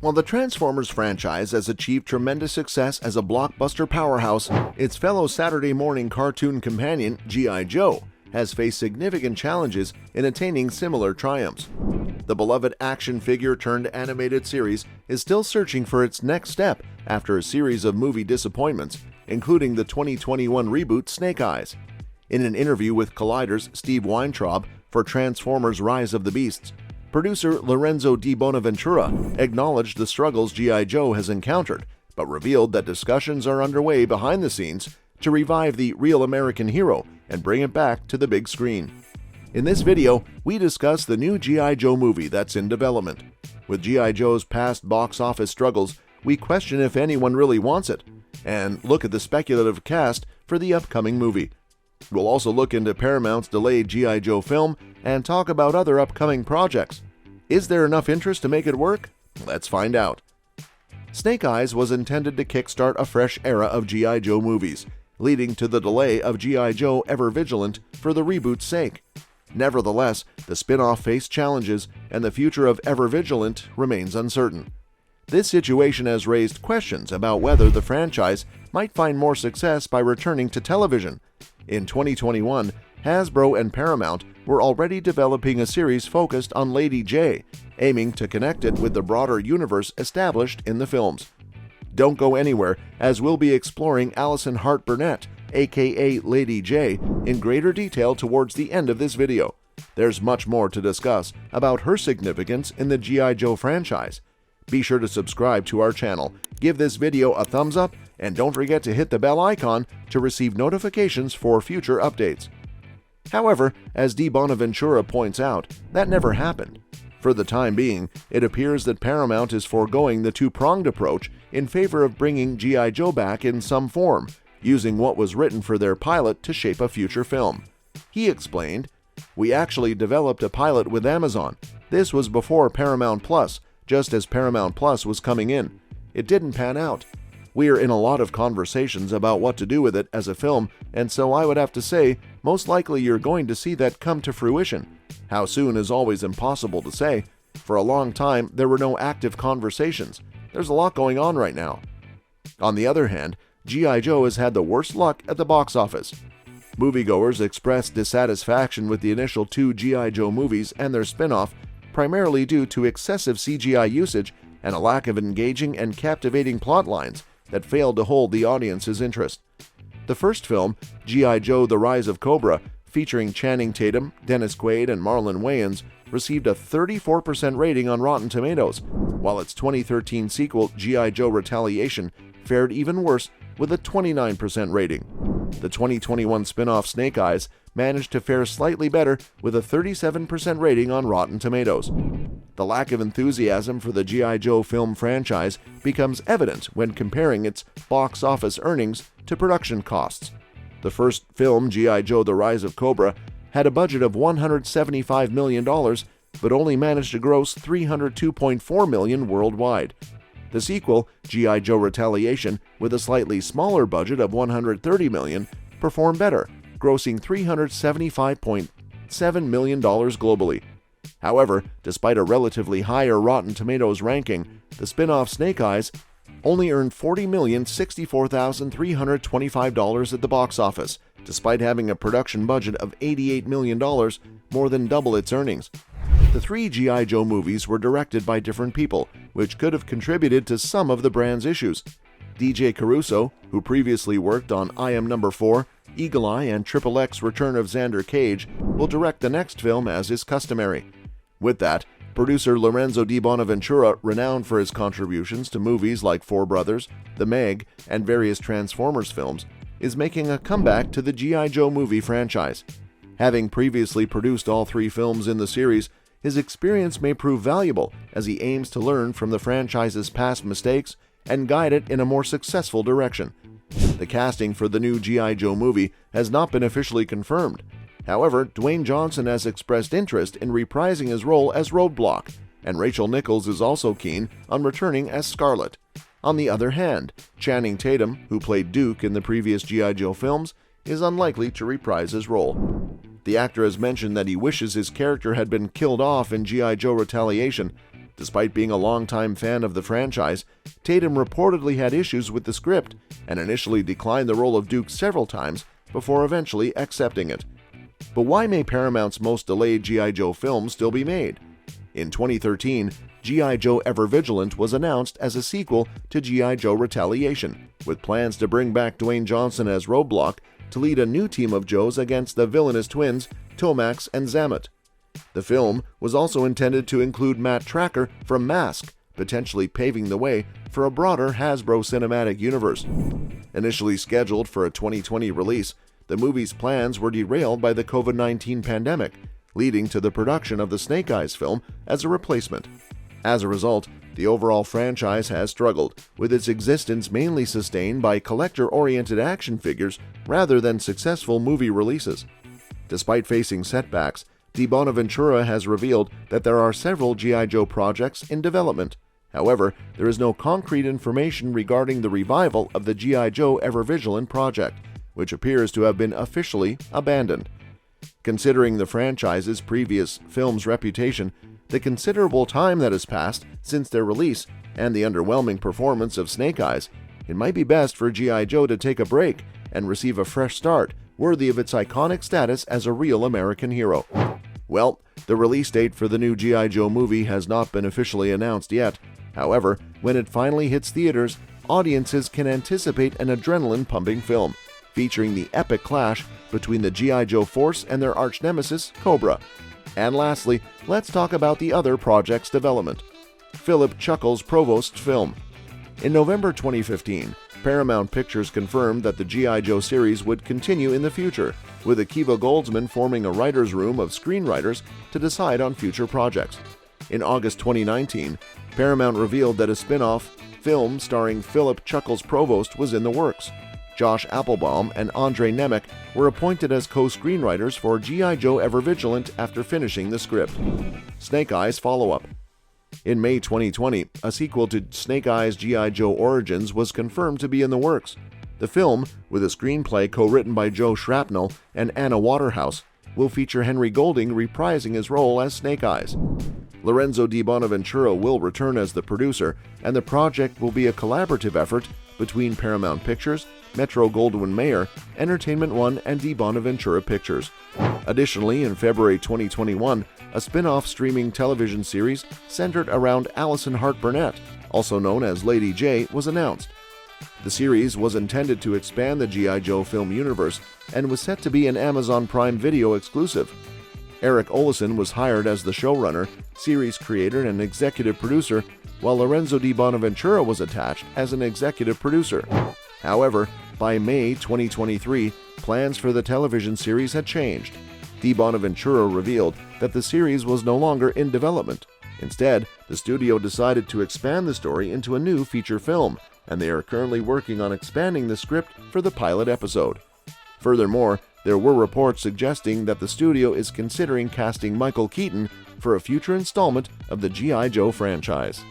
While the Transformers franchise has achieved tremendous success as a blockbuster powerhouse, its fellow Saturday morning cartoon companion, G.I. Joe, has faced significant challenges in attaining similar triumphs. The beloved action figure-turned-animated series is still searching for its next step after a series of movie disappointments, including the 2021 reboot Snake Eyes. In an interview with Collider's Steve Weintraub for Transformers Rise of the Beasts, producer Lorenzo Di Bonaventura acknowledged the struggles G.I. Joe has encountered, but revealed that discussions are underway behind the scenes to revive the real American hero and bring it back to the big screen. In this video, we discuss the new G.I. Joe movie that's in development. With G.I. Joe's past box office struggles, we question if anyone really wants it, and look at the speculative cast for the upcoming movie. We'll also look into Paramount's delayed G.I. Joe film and talk about other upcoming projects. Is there enough interest to make it work? Let's find out. Snake Eyes was intended to kickstart a fresh era of G.I. Joe movies, leading to the delay of G.I. Joe Ever Vigilant for the reboot's sake. Nevertheless, the spin-off faced challenges, and the future of Ever Vigilant remains uncertain. This situation has raised questions about whether the franchise might find more success by returning to television. In 2021, Hasbro and Paramount were already developing a series focused on Lady J, aiming to connect it with the broader universe established in the films. Don't go anywhere, as we'll be exploring Allison Hart Burnett, aka Lady J, in greater detail towards the end of this video. There's much more to discuss about her significance in the G.I. Joe franchise. Be sure to subscribe to our channel, give this video a thumbs up, and don't forget to hit the bell icon to receive notifications for future updates. However, as Di Bonaventura points out, that never happened. For the time being, it appears that Paramount is foregoing the two-pronged approach in favor of bringing G.I. Joe back in some form, using what was written for their pilot to shape a future film. He explained, "We actually developed a pilot with Amazon. This was before Paramount Plus, just as Paramount Plus was coming in. It didn't pan out. We're in a lot of conversations about what to do with it as a film, and so I would have to say, most likely you're going to see that come to fruition. How soon is always impossible to say. For a long time, there were no active conversations. There's a lot going on right now." On the other hand, G.I. Joe has had the worst luck at the box office. Moviegoers expressed dissatisfaction with the initial two G.I. Joe movies and their spin-off, primarily due to excessive CGI usage and a lack of engaging and captivating plot lines that failed to hold the audience's interest. The first film, G.I. Joe: The Rise of Cobra, featuring Channing Tatum, Dennis Quaid, and Marlon Wayans, received a 34% rating on Rotten Tomatoes, while its 2013 sequel, G.I. Joe: Retaliation, fared even worse with a 29% rating. The 2021 spin-off Snake Eyes managed to fare slightly better with a 37% rating on Rotten Tomatoes. The lack of enthusiasm for the G.I. Joe film franchise becomes evident when comparing its box office earnings to production costs. The first film, G.I. Joe: The Rise of Cobra, had a budget of $175 million, but only managed to gross $302.4 million worldwide. The sequel, G.I. Joe: Retaliation, with a slightly smaller budget of $130 million, performed better, grossing $375.7 million globally. However, despite a relatively higher Rotten Tomatoes ranking, the spin-off Snake Eyes only earned $40,064,325 at the box office, despite having a production budget of $88 million, more than double its earnings. The three G.I. Joe movies were directed by different people, which could have contributed to some of the brand's issues. DJ Caruso, who previously worked on I Am Number 4, Eagle Eye, and XXX Return of Xander Cage, will direct the next film as is customary. With that, producer Lorenzo Di Bonaventura, renowned for his contributions to movies like Four Brothers, The Meg, and various Transformers films, is making a comeback to the G.I. Joe movie franchise. Having previously produced all three films in the series, his experience may prove valuable as he aims to learn from the franchise's past mistakes and guide it in a more successful direction. The casting for the new G.I. Joe movie has not been officially confirmed. However, Dwayne Johnson has expressed interest in reprising his role as Roadblock, and Rachel Nichols is also keen on returning as Scarlet. On the other hand, Channing Tatum, who played Duke in the previous G.I. Joe films, is unlikely to reprise his role. The actor has mentioned that he wishes his character had been killed off in G.I. Joe Retaliation. Despite being a longtime fan of the franchise, Tatum reportedly had issues with the script and initially declined the role of Duke several times before eventually accepting it. But why may Paramount's most delayed G.I. Joe film still be made? In 2013, G.I. Joe Ever Vigilant was announced as a sequel to G.I. Joe Retaliation, with plans to bring back Dwayne Johnson as Roadblock to lead a new team of Joes against the villainous twins Tomax and Zamet. The film was also intended to include Matt Tracker from Mask, potentially paving the way for a broader Hasbro cinematic universe. Initially scheduled for a 2020 release, the movie's plans were derailed by the COVID-19 pandemic, leading to the production of the Snake Eyes film as a replacement. As a result, the overall franchise has struggled, with its existence mainly sustained by collector-oriented action figures rather than successful movie releases. Despite facing setbacks, DiBonaventura has revealed that there are several G.I. Joe projects in development. However, there is no concrete information regarding the revival of the G.I. Joe Ever Vigilant project, which appears to have been officially abandoned. Considering the franchise's previous film's reputation, the considerable time that has passed since their release, and the underwhelming performance of Snake Eyes, it might be best for G.I. Joe to take a break and receive a fresh start worthy of its iconic status as a real American hero. Well, the release date for the new G.I. Joe movie has not been officially announced yet. However, when it finally hits theaters, audiences can anticipate an adrenaline-pumping film, featuring the epic clash between the G.I. Joe Force and their arch-nemesis, Cobra. And lastly, let's talk about the other project's development. Philip Chuckles' Provost film. In November 2015, Paramount Pictures confirmed that the G.I. Joe series would continue in the future, with Akiva Goldsman forming a writer's room of screenwriters to decide on future projects. In August 2019, Paramount revealed that a spin-off film starring Philip Chuckles' Provost was in the works. Josh Applebaum and Andre Nemec were appointed as co-screenwriters for G.I. Joe Ever Vigilant after finishing the script. Snake Eyes follow-up. In May 2020, a sequel to Snake Eyes G.I. Joe Origins was confirmed to be in the works. The film, with a screenplay co-written by Joe Shrapnel and Anna Waterhouse, will feature Henry Golding reprising his role as Snake Eyes. Lorenzo Di Bonaventura will return as the producer, and the project will be a collaborative effort between Paramount Pictures, Metro-Goldwyn-Mayer, Entertainment One, and Di Bonaventura Pictures. Additionally, in February 2021, a spin-off streaming television series centered around Allison Hart Burnett, also known as Lady J, was announced. The series was intended to expand the G.I. Joe film universe and was set to be an Amazon Prime Video exclusive. Eric Olesen was hired as the showrunner, series creator, and executive producer, while Lorenzo Di Bonaventura was attached as an executive producer. However, by May 2023, plans for the television series had changed. Di Bonaventura revealed that the series was no longer in development. Instead, the studio decided to expand the story into a new feature film, and they are currently working on expanding the script for the pilot episode. Furthermore, there were reports suggesting that the studio is considering casting Michael Keaton for a future installment of the G.I. Joe franchise.